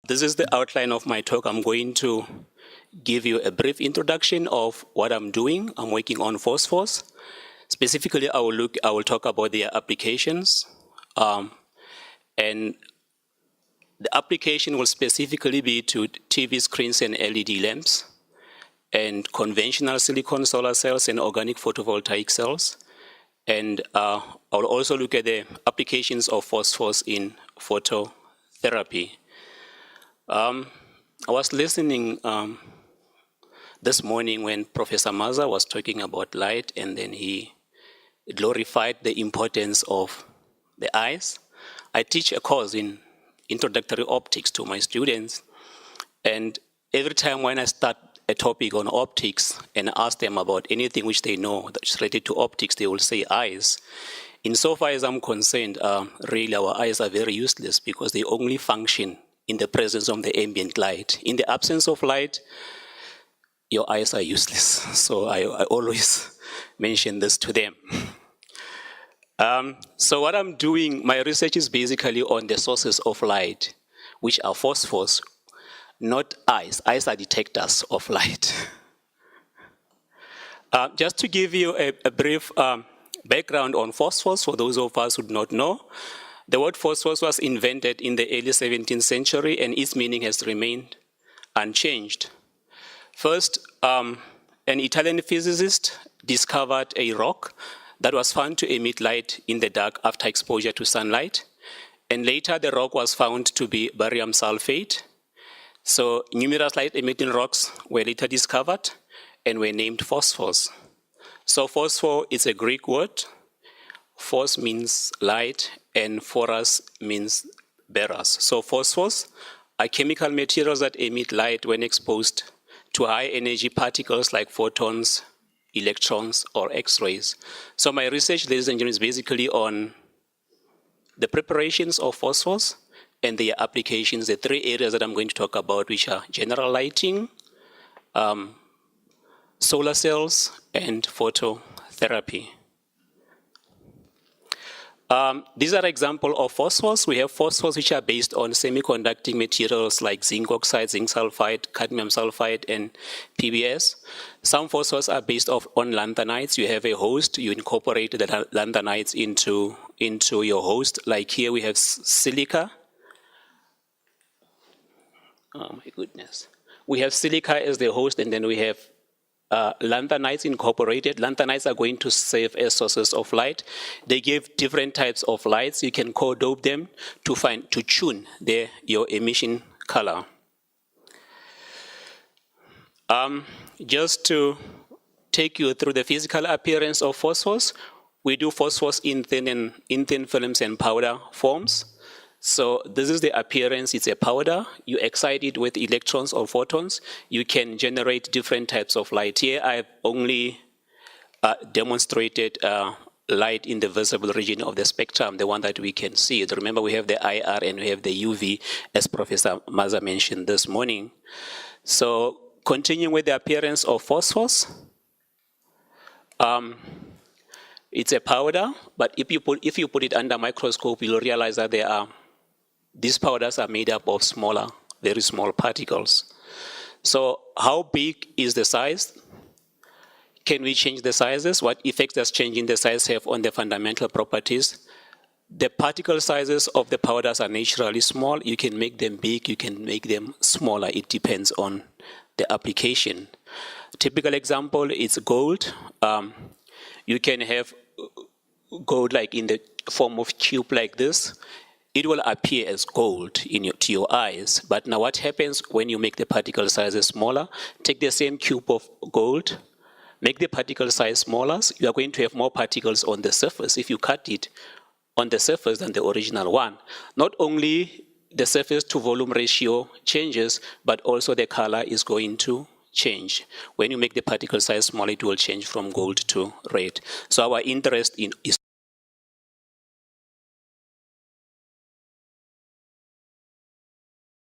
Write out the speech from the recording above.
This is the outline of my talk. I'm going to give you a brief introduction of what I'm doing. I'm working on PHOSPHORS. Specifically, I will talk about their applications. And the application will specifically be to TV screens and LED lamps, and conventional silicon solar cells and organic photovoltaic cells. And I'll also look at the applications of PHOSPHORS in phototherapy. I was listening this morning when Professor Maza was talking about light, and then he glorified the importance of the eyes. I teach a course in introductory optics to my students, and every time when I start a topic on optics and ask them about anything which they know that's related to optics, they will say eyes. Insofar as I'm concerned, really our eyes are very useless because they only function in the presence of the ambient light. In the absence of light, your eyes are useless. So I always mention this to them. So what I'm doing, my research is basically on the sources of light, which are PHOSPHORS, not eyes. Eyes are detectors of light. Just to give you a brief background on PHOSPHORS, for those of us who do not know, the word phosphorus was invented in the early 17th century, and its meaning has remained unchanged. First, an Italian physicist discovered a rock that was found to emit light in the dark after exposure to sunlight. And later, the rock was found to be barium sulfate. So numerous light-emitting rocks were later discovered and were named phosphors. So phosphor is a Greek word. Phos means light, and phoros means bearers. So phosphors are chemical materials that emit light when exposed to high-energy particles like photons, electrons, or X-rays. So my research, ladies and gentlemen, is basically on the preparations of phosphors and their applications, the three areas that I'm going to talk about, which are general lighting, solar cells, and phototherapy. These are examples of phosphors. We have phosphors which are based on semiconducting materials like zinc oxide, zinc sulfide, cadmium sulfide, and PBS. Some phosphors are based on lanthanides. You have a host, you incorporate the lanthanides into your host. Like here we have silica. Oh my goodness. We have silica as the host, and then we have lanthanides incorporated. Lanthanides are going to serve as sources of light. They give different types of lights. You can co-dope them to tune your emission color. Just to take you through the physical appearance of phosphors, we do phosphors in thin films and powder forms. So this is the appearance. It's a powder. You excite it with electrons or photons. You can generate different types of light. Here I've only demonstrated light in the visible region of the spectrum, the one that we can see. Remember, we have the IR and we have the UV, as Professor Maza mentioned this morning. So continuing with the appearance of phosphors, it's a powder, but if you put it under a microscope, you'll realize that these powders are made up of smaller, very small particles. So how big is the size? Can we change the sizes? What effects does changing the size have on the fundamental properties? The particle sizes of the powders are naturally small. You can make them big, you can make them smaller. It depends on the application. A typical example is gold. You can have gold like in the form of cube like this. It will appear as gold to your eyes. But now what happens when you make the particle sizes smaller? Take the same cube of gold, make the particle size smaller. You are going to have more particles on the surface if you cut it on the surface than the original one. Not only the surface to volume ratio changes, but also the color is going to change. When you make the particle size smaller, it will change from gold to red. So our interest is